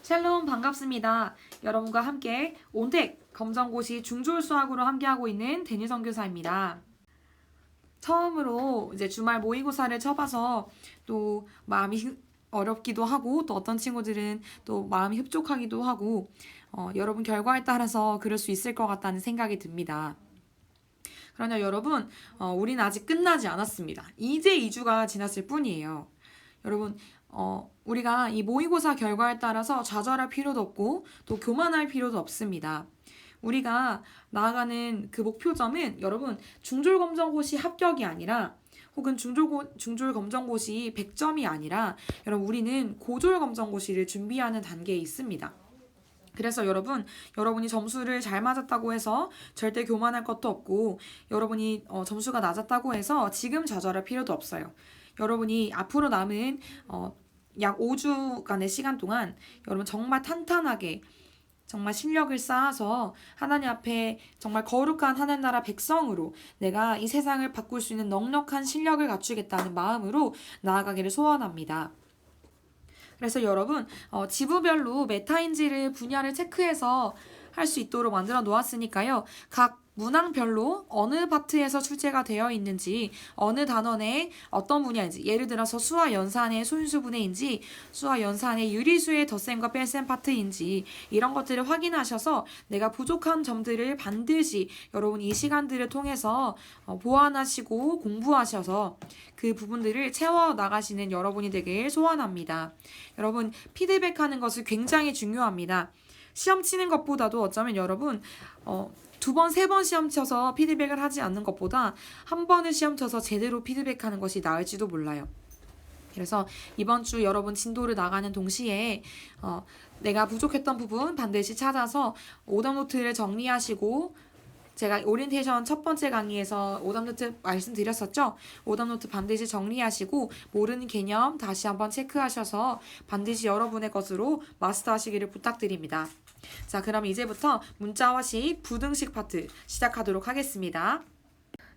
샬롬 반갑습니다. 여러분과 함께 온택 검정고시 중졸 수학으로 함께하고 있는 데니 선교사입니다. 처음으로 이제 주말 모의고사를 쳐봐서 또 마음이 어렵기도 하고 또 어떤 친구들은 또 마음이 흡족하기도 하고 여러분 결과에 따라서 그럴 수 있을 것 같다는 생각이 듭니다. 그러나 여러분 우리는 아직 끝나지 않았습니다. 이제 2주가 지났을 뿐이에요. 여러분 우리가 이 모의고사 결과에 따라서 좌절할 필요도 없고 또 교만할 필요도 없습니다. 우리가 나아가는 그 목표점은 여러분 중졸검정고시 합격이 아니라 혹은 중졸검정고시 100점이 아니라 여러분 우리는 고졸검정고시를 준비하는 단계에 있습니다. 그래서 여러분이 점수를 잘 맞았다고 해서 절대 교만할 것도 없고 여러분이 점수가 낮았다고 해서 지금 좌절할 필요도 없어요. 여러분이 앞으로 남은 약 5주간의 시간 동안 여러분 정말 탄탄하게 정말 실력을 쌓아서 하나님 앞에 정말 거룩한 하나님 나라 백성으로 내가 이 세상을 바꿀 수 있는 넉넉한 실력을 갖추겠다는 마음으로 나아가기를 소원합니다. 그래서 여러분 지부별로 메타인지를 분야를 체크해서 할 수 있도록 만들어 놓았으니까요. 각 문항별로 어느 파트에서 출제가 되어 있는지 어느 단원의 어떤 분야인지 예를 들어서 수와 연산의 소인수분해인지 수와 연산의 유리수의 덧셈과 뺄셈 파트인지 이런 것들을 확인하셔서 내가 부족한 점들을 반드시 여러분 이 시간들을 통해서 보완하시고 공부하셔서 그 부분들을 채워 나가시는 여러분이 되길 소원합니다. 여러분 피드백하는 것이 굉장히 중요합니다. 시험 치는 것보다도 어쩌면 여러분 2번, 3번 시험 쳐서 피드백을 하지 않는 것보다 한 번을 시험 쳐서 제대로 피드백하는 것이 나을지도 몰라요. 그래서 이번 주 여러분 진도를 나가는 동시에 내가 부족했던 부분 반드시 찾아서 오답노트를 정리하시고 제가 오리엔테이션 첫 번째 강의에서 오답노트 말씀드렸었죠? 오답노트 반드시 정리하시고 모르는 개념 다시 한번 체크하셔서 반드시 여러분의 것으로 마스터하시기를 부탁드립니다. 자, 그럼 이제부터 문자화식 부등식 파트 시작하도록 하겠습니다.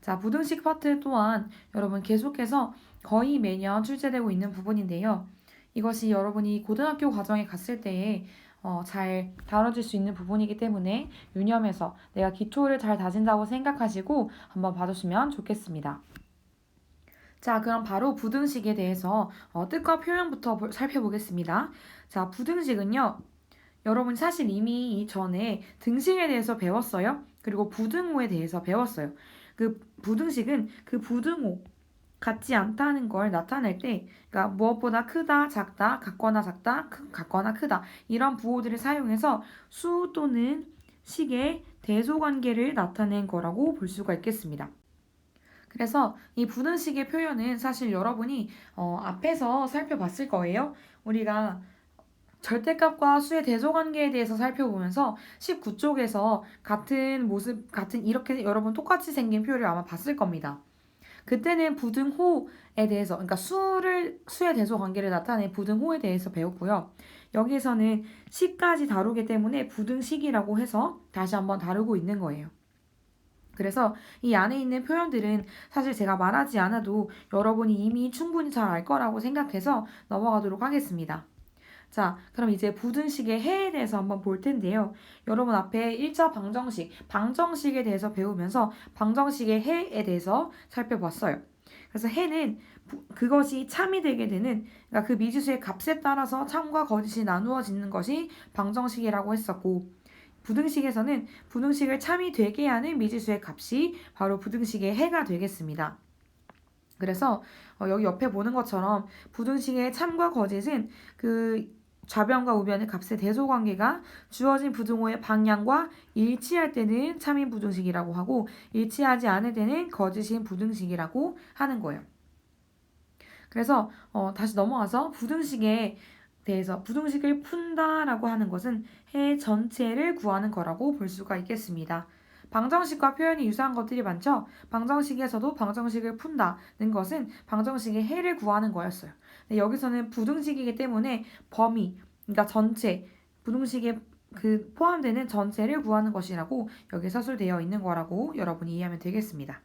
자, 부등식 파트 또한 여러분 계속해서 거의 매년 출제되고 있는 부분인데요. 이것이 여러분이 고등학교 과정에 갔을 때에 잘 다뤄질 수 있는 부분이기 때문에 유념해서 내가 기초를 잘 다진다고 생각하시고 한번 봐주시면 좋겠습니다. 자, 그럼 바로 부등식에 대해서 뜻과 표현부터 살펴보겠습니다. 자, 부등식은요. 여러분 사실 이미 이전에 등식에 대해서 배웠어요. 그리고 부등호에 대해서 배웠어요. 그 부등식은 그 부등호 같지 않다는 걸 나타낼 때 그러니까 무엇보다 크다, 작다, 같거나 작다, 같거나 크다 이런 부호들을 사용해서 수 또는 식의 대소관계를 나타낸 거라고 볼 수가 있겠습니다. 그래서 이 부등식의 표현은 사실 여러분이 앞에서 살펴봤을 거예요. 우리가 절대값과 수의 대소관계에 대해서 살펴보면서 19쪽에서 같은 모습, 이렇게 여러분 똑같이 생긴 표를 아마 봤을 겁니다. 그때는 부등호에 대해서, 그러니까 수의 대소관계를 나타낸 부등호에 대해서 배웠고요. 여기에서는 식까지 다루기 때문에 부등식이라고 해서 다시 한번 다루고 있는 거예요. 그래서 이 안에 있는 표현들은 사실 제가 말하지 않아도 여러분이 이미 충분히 잘 알 거라고 생각해서 넘어가도록 하겠습니다. 자, 그럼 이제 부등식의 해에 대해서 한번 볼 텐데요. 여러분 앞에 1차 방정식에 대해서 배우면서 방정식의 해에 대해서 살펴봤어요. 그래서 해는 그것이 참이 되게 되는, 그러니까 그 미지수의 값에 따라서 참과 거짓이 나누어지는 것이 방정식이라고 했었고, 부등식에서는 부등식을 참이 되게 하는 미지수의 값이 바로 부등식의 해가 되겠습니다. 그래서 여기 옆에 보는 것처럼 부등식의 참과 거짓은 그 좌변과 우변의 값의 대소관계가 주어진 부등호의 방향과 일치할 때는 참인 부등식이라고 하고 일치하지 않을 때는 거짓인 부등식이라고 하는 거예요. 그래서 다시 넘어와서 부등식에 대해서 부등식을 푼다라고 하는 것은 해 전체를 구하는 거라고 볼 수가 있겠습니다. 방정식과 표현이 유사한 것들이 많죠. 방정식에서도 방정식을 푼다는 것은 방정식의 해를 구하는 거였어요. 근데 여기서는 부등식이기 때문에 범위, 그러니까 전체, 부등식에 그 포함되는 전체를 구하는 것이라고 여기 서술되어 있는 거라고 여러분이 이해하면 되겠습니다.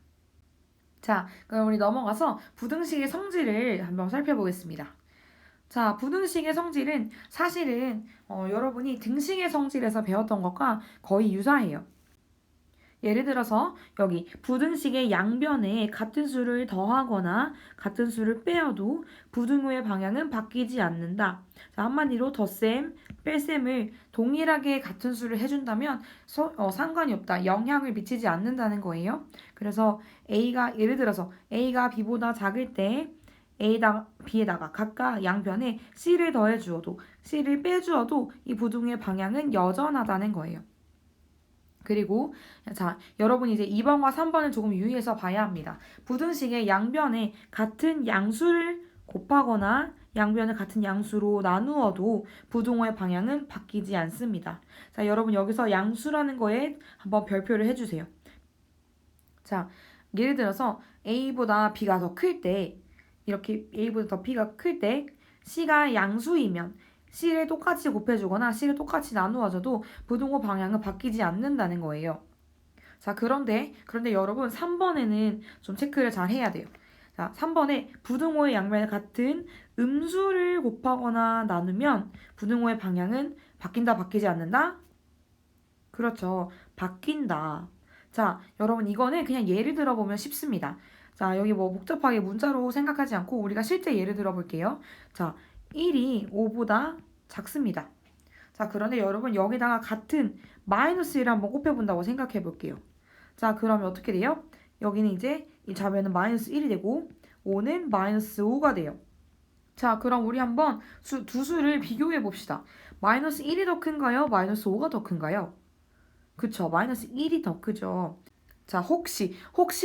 자, 그럼 우리 넘어가서 부등식의 성질을 한번 살펴보겠습니다. 자, 부등식의 성질은 사실은 여러분이 등식의 성질에서 배웠던 것과 거의 유사해요. 예를 들어서 여기 부등식의 양변에 같은 수를 더하거나 같은 수를 빼어도 부등호의 방향은 바뀌지 않는다. 자, 한마디로 덧셈, 뺄셈을 동일하게 같은 수를 해준다면 상관이 없다. 영향을 미치지 않는다는 거예요. 그래서 예를 들어서 A가 B보다 작을 때 B에다가 각각 양변에 C를 더해 주어도 C를 빼 주어도 이 부등호의 방향은 여전하다는 거예요. 그리고 자, 여러분이 이제 2번과 3번을 조금 유의해서 봐야 합니다. 부등식의 양변에 같은 양수를 곱하거나 양변을 같은 양수로 나누어도 부등호의 방향은 바뀌지 않습니다. 자, 여러분 여기서 양수라는 거에 한번 별표를 해주세요. 자, 예를 들어서 A보다 B가 더 클 때, 이렇게 A보다 더 B가 클 때 C가 양수이면 C를 똑같이 곱해주거나 C를 똑같이 나누어줘도 부등호 방향은 바뀌지 않는다는 거예요. 자, 그런데 여러분 3번에는 좀 체크를 잘 해야 돼요. 자, 3번에 부등호의 양면을 같은 음수를 곱하거나 나누면 부등호의 방향은 바뀐다, 바뀌지 않는다? 그렇죠. 바뀐다. 자, 여러분 이거는 그냥 예를 들어보면 쉽습니다. 자, 여기 뭐 복잡하게 문자로 생각하지 않고 우리가 실제 예를 들어볼게요. 자, 1이 5보다 작습니다. 자, 그런데 여러분 여기다가 같은 마이너스 1을 한번 곱해본다고 생각해 볼게요. 자, 그러면 어떻게 돼요? 여기는 이제 이 좌변은 마이너스 1이 되고 5는 마이너스 5가 돼요. 자, 그럼 우리 한번 두 수를 비교해 봅시다. 마이너스 1이 더 큰가요? 마이너스 5가 더 큰가요? 그쵸, 마이너스 1이 더 크죠. 자, 혹시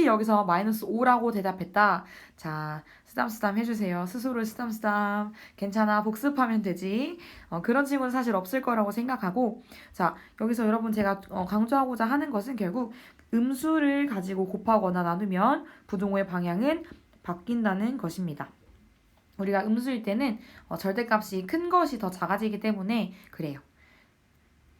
여기서 마이너스 5라고 대답했다. 자, 쓰담쓰담 해주세요. 스스로 쓰담쓰담. 괜찮아, 복습하면 되지. 그런 친구는 사실 없을 거라고 생각하고, 자, 여기서 여러분 제가 강조하고자 하는 것은 결국 음수를 가지고 곱하거나 나누면 부등호의 방향은 바뀐다는 것입니다. 우리가 음수일 때는 절대값이 큰 것이 더 작아지기 때문에 그래요.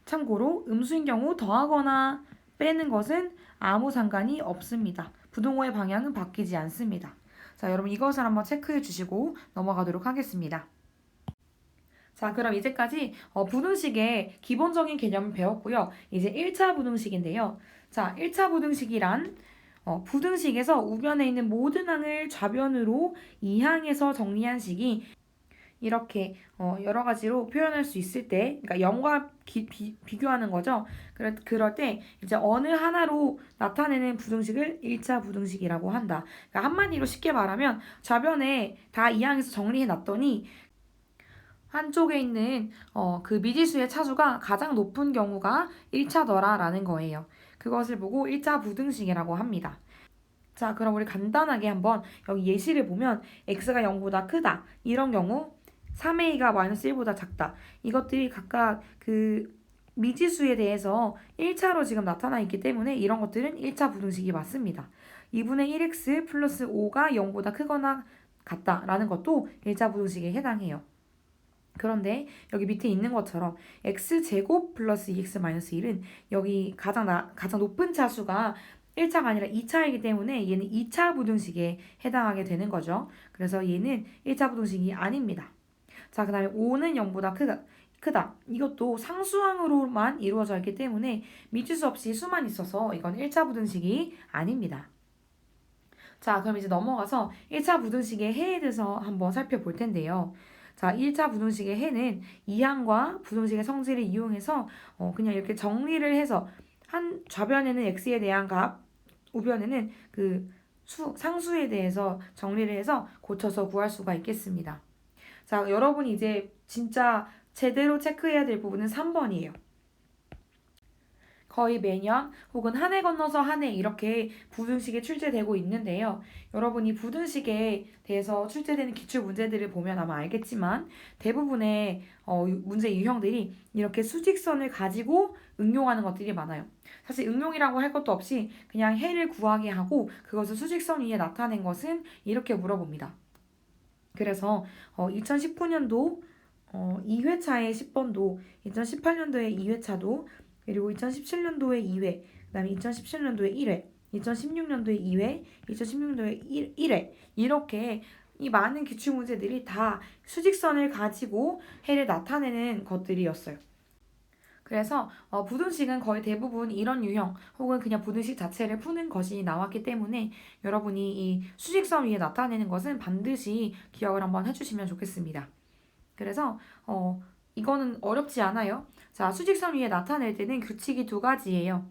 참고로 음수인 경우 더하거나 빼는 것은 아무 상관이 없습니다. 부등호의 방향은 바뀌지 않습니다. 자, 여러분 이것을 한번 체크해 주시고 넘어가도록 하겠습니다. 자, 그럼 이제까지 부등식의 기본적인 개념을 배웠고요. 이제 1차 부등식인데요. 자, 1차 부등식이란 부등식에서 우변에 있는 모든 항을 좌변으로 이항해서 정리한 식이 이렇게 여러 가지로 표현할 수 있을 때, 그러니까 0과 비교하는 거죠. 그럴 때 이제 어느 하나로 나타내는 부등식을 1차 부등식이라고 한다. 그러니까 한마디로 쉽게 말하면 좌변에 다 이항해서 정리해 놨더니 한쪽에 있는 그 미지수의 차수가 가장 높은 경우가 1차더라라는 거예요. 그것을 보고 1차 부등식이라고 합니다. 자, 그럼 우리 간단하게 한번 여기 예시를 보면 x가 0보다 크다. 이런 경우 3a가 마이너스 1보다 작다. 이것들이 각각 그 미지수에 대해서 1차로 지금 나타나 있기 때문에 이런 것들은 1차 부등식이 맞습니다. 2분의 1x 플러스 5가 0보다 크거나 같다라는 것도 1차 부등식에 해당해요. 그런데 여기 밑에 있는 것처럼 x제곱 플러스 2x 마이너스 1은 여기 가장 높은 차수가 1차가 아니라 2차이기 때문에 얘는 2차 부등식에 해당하게 되는 거죠. 그래서 얘는 1차 부등식이 아닙니다. 자, 그 다음에 5는 0보다 크다. 이것도 상수항으로만 이루어져 있기 때문에 미지수 없이 수만 있어서 이건 1차 부등식이 아닙니다. 자, 그럼 이제 넘어가서 1차 부등식의 해에 대해서 한번 살펴볼 텐데요. 자, 1차 부등식의 해는 이항과 부등식의 성질을 이용해서 그냥 이렇게 정리를 해서 한 좌변에는 x에 대한 값, 우변에는 그 상수에 대해서 정리를 해서 고쳐서 구할 수가 있겠습니다. 자, 여러분이 이제 진짜 제대로 체크해야 될 부분은 3번이에요. 거의 매년 혹은 한 해 건너서 한 해 이렇게 부등식이 출제되고 있는데요. 여러분이 부등식에 대해서 출제되는 기출 문제들을 보면 아마 알겠지만 대부분의 문제 유형들이 이렇게 수직선을 가지고 응용하는 것들이 많아요. 사실 응용이라고 할 것도 없이 그냥 해를 구하게 하고 그것을 수직선 위에 나타낸 것은 이렇게 물어봅니다. 그래서 2019년도 2회차의 10번도, 2018년도의 2회차도, 그리고 2017년도에 2회, 그 다음에 2017년도에 1회, 2016년도에 2회, 2016년도에 1회 이렇게 이 많은 기출문제들이 다 수직선을 가지고 해를 나타내는 것들이었어요. 그래서 부등식은 거의 대부분 이런 유형 혹은 그냥 부등식 자체를 푸는 것이 나왔기 때문에 여러분이 이 수직선 위에 나타내는 것은 반드시 기억을 한번 해주시면 좋겠습니다. 그래서 이거는 어렵지 않아요. 자, 수직선 위에 나타낼 때는 규칙이 두 가지예요.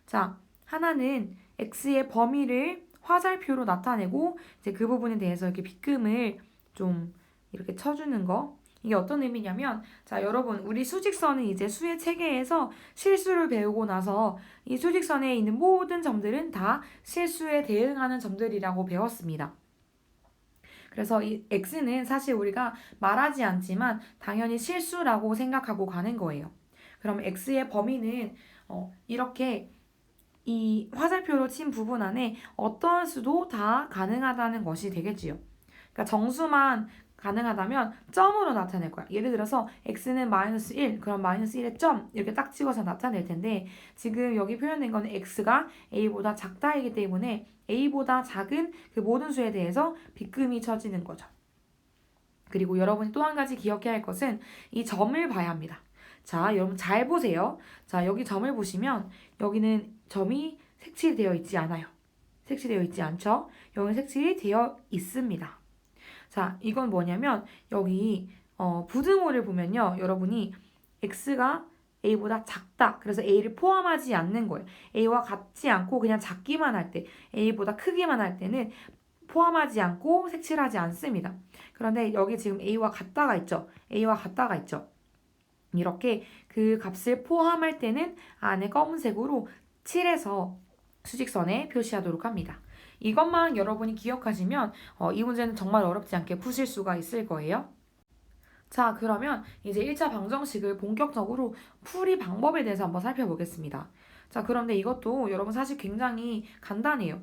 자, 하나는 x의 범위를 화살표로 나타내고 이제 그 부분에 대해서 이렇게 빗금을 좀 이렇게 쳐주는 거. 이게 어떤 의미냐면, 자, 여러분, 우리 수직선은 이제 수의 체계에서 실수를 배우고 나서 이 수직선에 있는 모든 점들은 다 실수에 대응하는 점들이라고 배웠습니다. 그래서 이 x는 사실 우리가 말하지 않지만 당연히 실수라고 생각하고 가는 거예요. 그럼 x의 범위는 이렇게 이 화살표로 친 부분 안에 어떠한 수도 다 가능하다는 것이 되겠지요. 그러니까 정수만 가능하다면 점으로 나타낼 거야. 예를 들어서 x는 마이너스 1, 그럼 마이너스 1의 점 이렇게 딱 찍어서 나타낼 텐데 지금 여기 표현된 거는 x가 a보다 작다이기 때문에 a보다 작은 그 모든 수에 대해서 빗금이 쳐지는 거죠. 그리고 여러분이 또 한 가지 기억해야 할 것은 이 점을 봐야 합니다. 자, 여러분 잘 보세요. 자, 여기 점을 보시면 여기는 점이 색칠되어 있지 않아요. 색칠되어 있지 않죠? 여기는 색칠이 되어 있습니다. 자, 이건 뭐냐면 여기 부등호를 보면요. 여러분이 x가 a보다 작다. 그래서 a를 포함하지 않는 거예요. a와 같지 않고 그냥 작기만 할 때, a보다 크기만 할 때는 포함하지 않고 색칠하지 않습니다. 그런데 여기 지금 a와 같다가 있죠. a와 같다가 있죠. 이렇게 그 값을 포함할 때는 안에 검은색으로 칠해서 수직선에 표시하도록 합니다. 이것만 여러분이 기억하시면 이 문제는 정말 어렵지 않게 푸실 수가 있을 거예요. 자, 그러면 이제 1차 방정식을 본격적으로 풀이 방법에 대해서 한번 살펴보겠습니다. 자, 그런데 이것도 여러분 사실 굉장히 간단해요.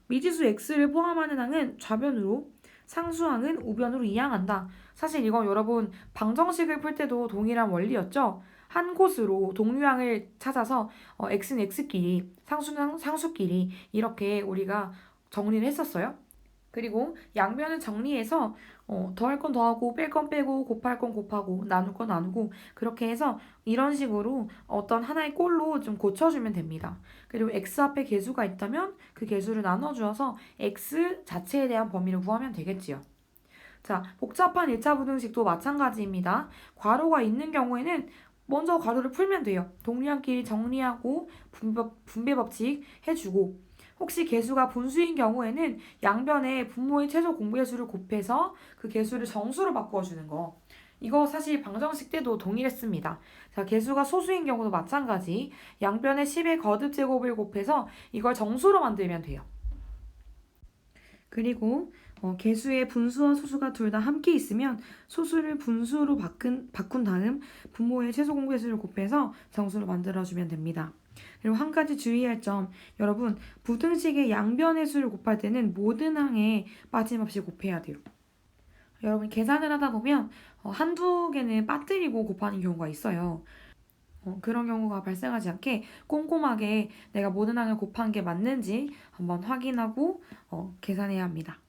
미지수 x를 포함하는 항은 좌변으로, 상수항은 우변으로 이항한다. 사실 이건 여러분 방정식을 풀 때도 동일한 원리였죠. 한 곳으로 동류항을 찾아서 x는 x끼리, 상수는 상수끼리 이렇게 우리가 정리를 했었어요. 그리고 양변을 정리해서 더할 건 더하고 뺄 건 빼고 곱할 건 곱하고 나눌 건 나누고 그렇게 해서 이런 식으로 어떤 하나의 꼴로 좀 고쳐주면 됩니다. 그리고 x 앞에 개수가 있다면 그 개수를 나눠주어서 x 자체에 대한 범위를 구하면 되겠지요. 자, 복잡한 1차 부등식도 마찬가지입니다. 괄호가 있는 경우에는 먼저 괄호를 풀면 돼요. 동류항끼리 정리하고 분배 법칙 해주고 혹시 개수가 분수인 경우에는 양변에 분모의 최소 공배수를 곱해서 그 개수를 정수로 바꿔주는 거. 이거 사실 방정식 때도 동일했습니다. 자, 개수가 소수인 경우도 마찬가지. 양변에 10의 거듭 제곱을 곱해서 이걸 정수로 만들면 돼요. 그리고 개수의 분수와 소수가 둘 다 함께 있으면 소수를 분수로 바꾼 다음 분모의 최소 공배수를 곱해서 정수로 만들어주면 됩니다. 그리고 한 가지 주의할 점, 여러분 부등식의 양변의 수를 곱할 때는 모든 항에 빠짐없이 곱해야 돼요. 여러분 계산을 하다 보면 한두 개는 빠뜨리고 곱하는 경우가 있어요. 그런 경우가 발생하지 않게 꼼꼼하게 내가 모든 항을 곱한 게 맞는지 한번 확인하고 계산해야 합니다.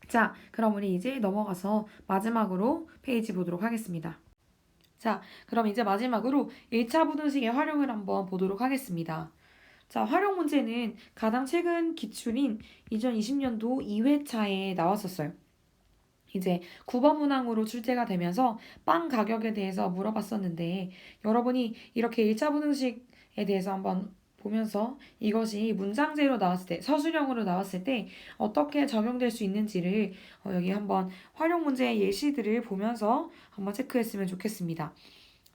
자, 그럼 우리 이제 넘어가서 마지막으로 페이지 보도록 하겠습니다. 자, 그럼 이제 마지막으로 1차 부등식의 활용을 한번 보도록 하겠습니다. 자, 활용 문제는 가장 최근 기출인 2020년도 2회차에 나왔었어요. 이제 9번 문항으로 출제가 되면서 빵 가격에 대해서 물어봤었는데 여러분이 이렇게 1차 부등식에 대해서 한번 보면서 이것이 문장제로 나왔을 때, 서술형으로 나왔을 때 어떻게 적용될 수 있는지를 여기 한번 활용 문제의 예시들을 보면서 한번 체크했으면 좋겠습니다.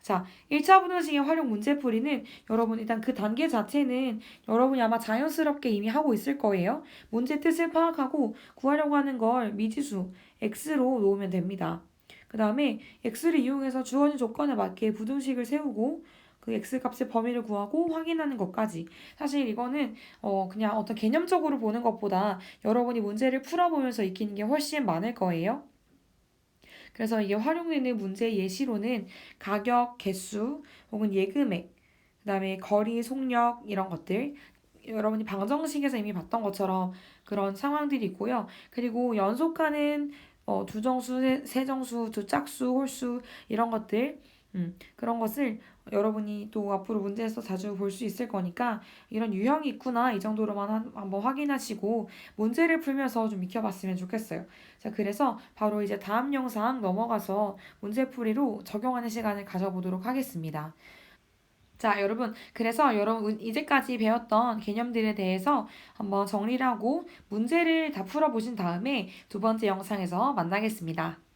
자, 1차 부등식의 활용 문제풀이는 여러분 일단 그 단계 자체는 여러분이 아마 자연스럽게 이미 하고 있을 거예요. 문제 뜻을 파악하고 구하려고 하는 걸 미지수 x로 놓으면 됩니다. 그 다음에 x를 이용해서 주어진 조건에 맞게 부등식을 세우고 그 x 값의 범위를 구하고 확인하는 것까지. 사실 이거는 그냥 어떤 개념적으로 보는 것보다 여러분이 문제를 풀어보면서 익히는 게 훨씬 많을 거예요. 그래서 이게 활용되는 문제 예시로는 가격, 개수, 혹은 예금액, 그 다음에 거리, 속력 이런 것들, 여러분이 방정식에서 이미 봤던 것처럼 그런 상황들이 있고요. 그리고 연속하는 두정수, 세정수, 두 짝수, 홀수 이런 것들 그런 것을 여러분이 또 앞으로 문제에서 자주 볼 수 있을 거니까 이런 유형이 있구나 이 정도로만 한번 확인하시고 문제를 풀면서 좀 익혀봤으면 좋겠어요. 자, 그래서 바로 이제 다음 영상 넘어가서 문제풀이로 적용하는 시간을 가져보도록 하겠습니다. 자, 여러분. 그래서 여러분 이제까지 배웠던 개념들에 대해서 한번 정리를 하고 문제를 다 풀어보신 다음에 두 번째 영상에서 만나겠습니다.